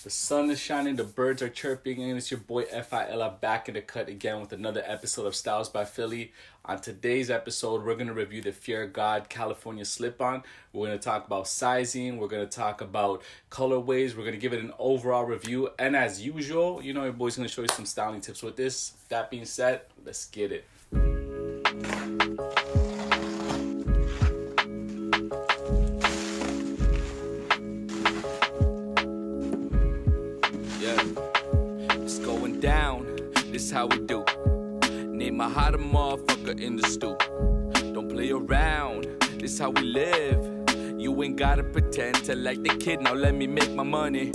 The sun is shining, the birds are chirping, and it's your boy FILA back in the cut again with another episode of Stylesbyfili. On today's episode, we're going to review the Fear God California slip-on. We're going to talk about sizing, we're going to talk about colorways, we're going to give it an overall review, and as usual, you know your boy's going to show you some styling tips with this. That being said, let's get it. This how we do. Name a hotter motherfucker in the stew. Don't play around. This how we live. You ain't gotta pretend to like the kid. Now let me make my money.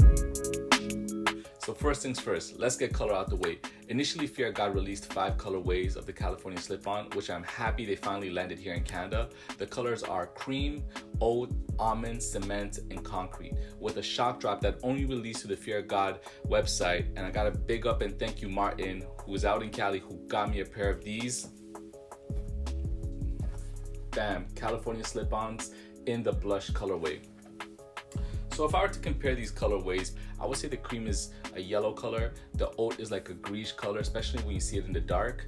So first things first, let's get color out the way. Initially, Fear God released 5 colorways of the California slip-on, which I'm happy they finally landed here in Canada. The colors are cream, oat, almond, cement, and concrete, with a shock drop that only released to the Fear God website. And I gotta big up and thank you Martin, who is out in Cali, who got me a pair of these. Bam, California slip-ons in the blush colorway. So if I were to compare these colorways, I would say the cream is a yellow color, the oat is like a greenish color, especially when you see it in the dark.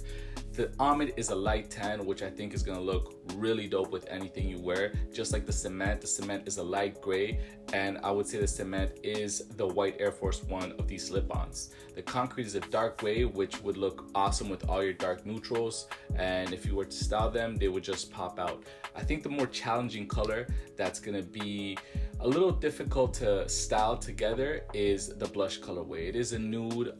The almond is a light tan, which I think is gonna look really dope with anything you wear. Just like the cement is a light gray, and I would say the cement is the white Air Force One of these slip-ons. The concrete is a dark gray, which would look awesome with all your dark neutrals, and if you were to style them, they would just pop out. I think the more challenging color that's gonna be a little difficult to style together is the blush colorway. It is a nude.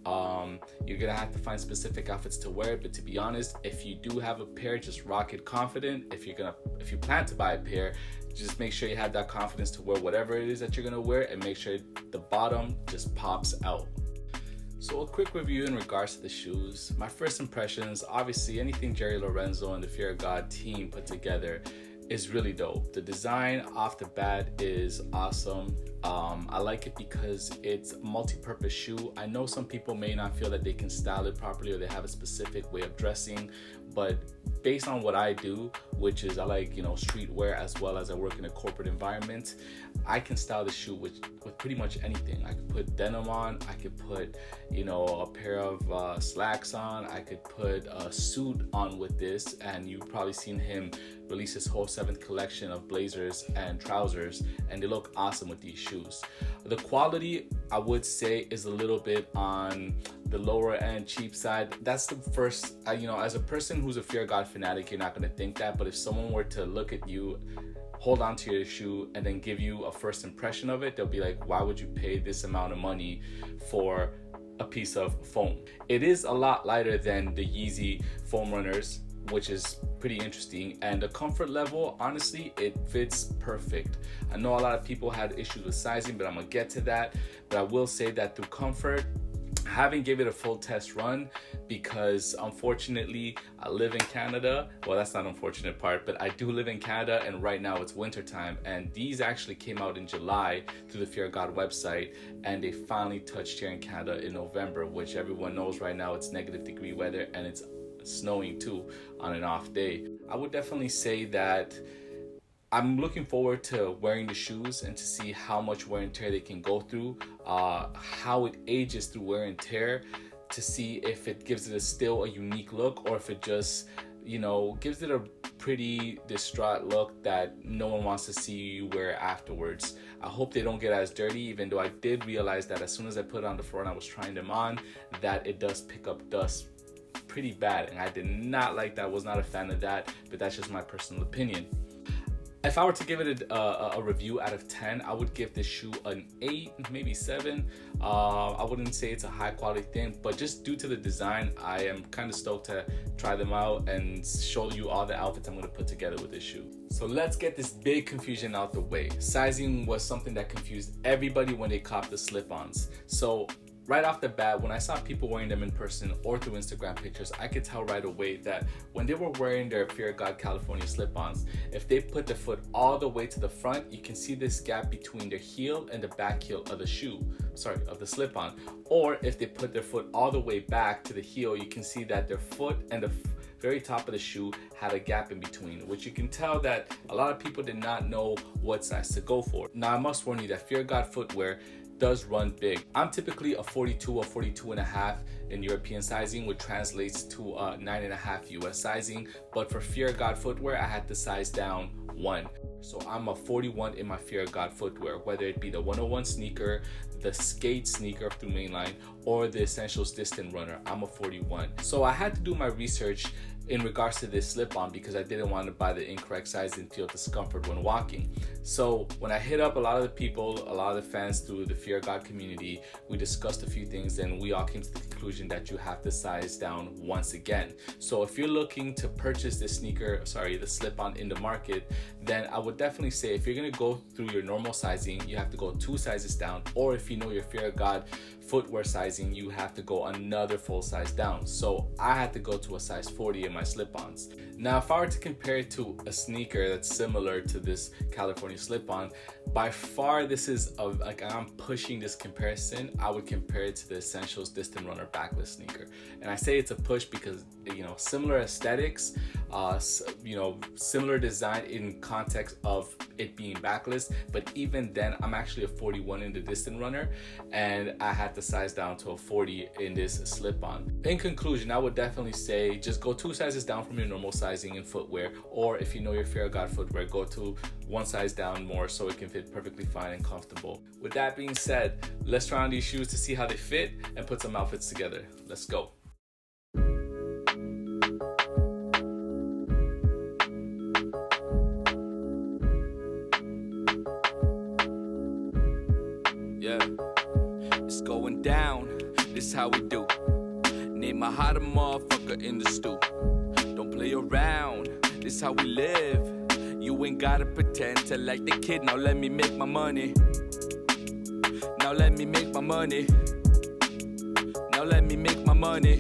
You're gonna have to find specific outfits to wear it, but to be honest, if you do have a pair, just rock it confident. If you plan to buy a pair, just make sure you have that confidence to wear whatever it is that you're gonna wear, and make sure the bottom just pops out. So a quick review in regards to the shoes. My first impressions, obviously anything Jerry Lorenzo and the Fear God team put together is really dope. The design off the bat is awesome. I like it because it's a multi-purpose shoe. I know some people may not feel that they can style it properly or they have a specific way of dressing, but based on what I do, which is I like, streetwear as well as I work in a corporate environment, I can style the shoe with pretty much anything. I could put denim on, I could put, a pair of slacks on, I could put a suit on with this, and you've probably seen him release his whole 7th collection of blazers and trousers, and they look awesome with these shoes. The quality, I would say, is a little bit on the lower end, cheap side. That's the first, as a person who's a Fear God fanatic, you're not going to think that, but if someone were to look at you, hold on to your shoe, and then give you a first impression of it, they'll be like, why would you pay this amount of money for a piece of foam? It is a lot lighter than the Yeezy foam runners, which is pretty interesting, and the comfort level, honestly, it fits perfect. I know a lot of people had issues with sizing, but I'm gonna get to that. But I will say that through comfort, I haven't given it a full test run because unfortunately I live in Canada. Well, that's not unfortunate part, but I do live in Canada, and right now it's winter time, and these actually came out in July through the Fear God website, and they finally touched here in Canada in November, which everyone knows right now it's -degree weather and it's snowing too on an off day. I would definitely say that I'm looking forward to wearing the shoes and to see how much wear and tear they can go through, how it ages through wear and tear, to see if it gives it still a unique look, or if it just, gives it a pretty distraught look that no one wants to see you wear afterwards. I hope they don't get as dirty, even though I did realize that as soon as I put it on the floor and I was trying them on, that it does pick up dust pretty bad, and I did not like that. I was not a fan of that, but that's just my personal opinion. If I were to give it a review out of 10, I would give this shoe an 8, maybe 7. I wouldn't say it's a high quality thing, but just due to the design, I am kind of stoked to try them out and show you all the outfits I'm going to put together with this shoe. So let's get this big confusion out the way. Sizing was something that confused everybody when they copped the slip-ons. So right off the bat, when I saw people wearing them in person or through Instagram pictures, I could tell right away that when they were wearing their Fear God California slip-ons, if they put the foot all the way to the front, you can see this gap between their heel and the back heel of the of the slip-on. Or if they put their foot all the way back to the heel, you can see that their foot and the very top of the shoe had a gap in between, which you can tell that a lot of people did not know what size to go for. Now I must warn you that Fear God footwear does run big. I'm typically a 42 or 42 and a half in European sizing, which translates to 9.5 US sizing. But for Fear of God footwear, I had to size down 1. So I'm a 41 in my Fear of God footwear, whether it be the 101 sneaker, the skate sneaker through Mainline, or the Essentials Distant Runner. I'm a 41. So I had to do my research in regards to this slip-on because I didn't want to buy the incorrect size and feel discomfort when walking. So when I hit up a lot of the people, a lot of the fans through the Fear of God community, we discussed a few things and we all came to the conclusion that you have to size down once again. So if you're looking to purchase this sneaker, the slip-on in the market, then I would definitely say if you're going to go through your normal sizing, you have to go 2 sizes down, or if you know your Fear of God footwear sizing, you have to go another full size down. So I had to go to a size 40 in my slip-ons. Now, if I were to compare it to a sneaker that's similar to this California slip-on, by far this is I'm pushing this comparison. I would compare it to the Essentials Distant Runner backless sneaker. And I say it's a push because, similar aesthetics, similar design in context of it being backless, but even then I'm actually a 41 in the Distant Runner and I had to size down to a 40 in this slip-on. In conclusion, I would definitely say just go 2 sizes down from your normal sizing in footwear, or if you know your Fear of God footwear, go to 1 size down more so it can fit perfectly fine and comfortable. With that being said, let's try on these shoes to see how they fit and put some outfits together. Let's go. Yeah, it's going down, this how we do. Name a hotter motherfucker in the stew. Don't play around, this how we live. You ain't gotta pretend to like the kid. Now let me make my money. Now let me make my money. Now let me make my money.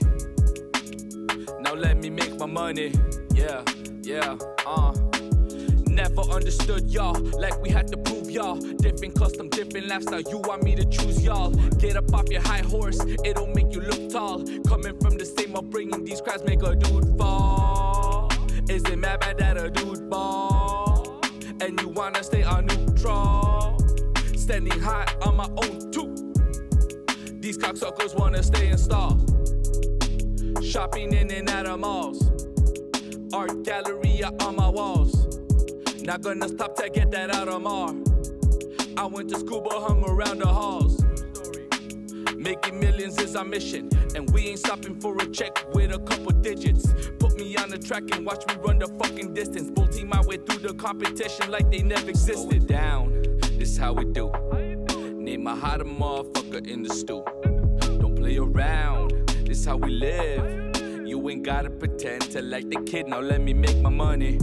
Now let me make my money. Yeah, Never understood y'all, like we had to prove y'all. Different custom, different lifestyle, you want me to choose y'all. Get up off your high horse, it'll make you look tall. Coming from the same upbringing, these crowds make a dude fall. Is it mad bad that a dude ball? And you wanna stay on neutral? Standing high on my own too. These cocksuckers wanna stay installed. Shopping in and out of malls. Art gallery on my walls. Not gonna stop to get that out of Mar. I went to school but hung around the halls. Making millions is our mission, and we ain't stopping for a check with a couple digits. Put me on the track and watch me run the fucking distance. Bolting my way through the competition like they never existed. Down, this how we do. Name a hotter motherfucker in the stew. Don't play around, this how we live. You ain't gotta pretend to like the kid. Now let me make my money.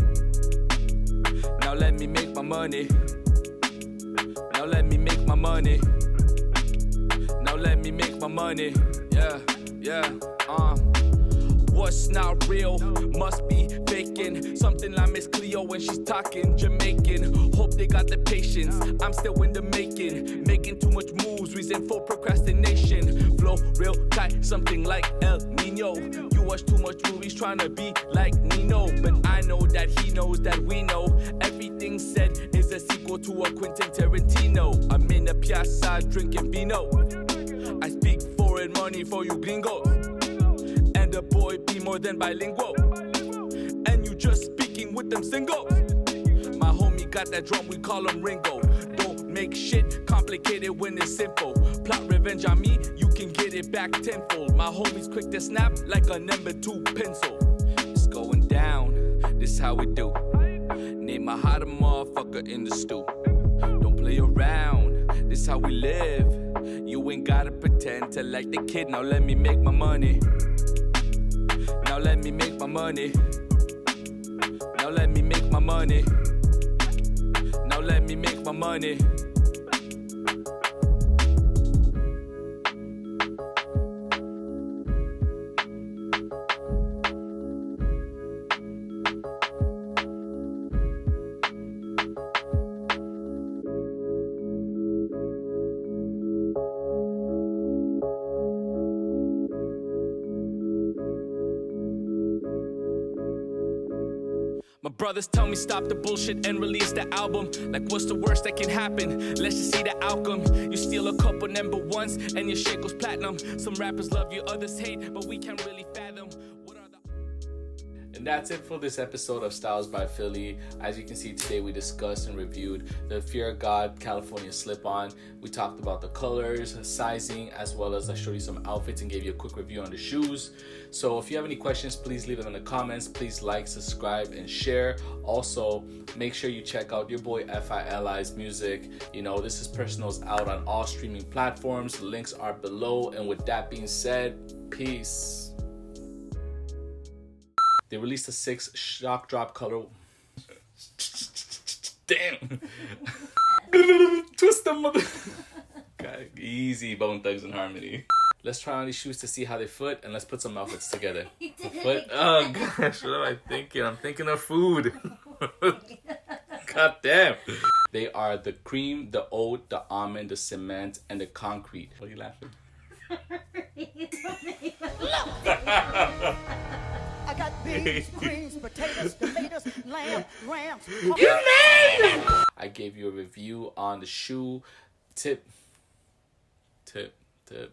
Now let me make my money. Now let me make my money. Now let me make my money. What's not real must be faking. Something like Miss Cleo when she's talking Jamaican. Hope they got the patience, I'm still in the making. Making too much moves, reason for procrastination. Flow real tight, something like El Nino. You watch too much movies trying to be like Nino, but I know that he knows that we know. Everything said is a sequel to a Quentin Tarantino. I'm in the piazza drinking vino. I speak foreign money for you gringos. And the boy be more than bilingual. And you just speaking with them singles. My homie got that drum, we call him Ringo. Don't make shit complicated when it's simple. Plot revenge on me, you can get it back tenfold. My homie's quick to snap like a number 2 pencil. It's going down, this how we do. Name a hotter motherfucker in the stew. Don't play around, this how we live. You ain't gotta pretend to like the kid. Now let me make my money. Now let me make my money. Now let me make my money. Now let me make my money. My Brothers tell me stop the bullshit and release the album. Like what's the worst that can happen? Let's just see the outcome. You steal a couple number ones and your shit goes platinum. Some rappers love you, others hate, but we can't really fathom. And that's it for this episode of Styles by Philly. As you can see, today we discussed and reviewed the Fear of God California slip-on. We talked about the colors, sizing, as well as I showed you some outfits and gave you a quick review on the shoes. So if you have any questions, please leave them in the comments. Please like, subscribe, and share. Also, make sure you check out your boy FILI's music. You know, this is Personals out on all streaming platforms. Links are below. And with that being said, peace. They released a 6 shock drop color. Damn. Twist them, mother. God, easy, Bone Thugs and Harmony. Let's try on these shoes to see how they fit, and let's put some outfits together. Foot. Oh gosh, what am I thinking? I'm thinking of food. God damn. They are the cream, the oat, the almond, the cement, and the concrete. What are you laughing? I got beans, greens, potatoes, tomatoes, lamb, rams. You made it! I gave you a review on the shoe. Tip of this.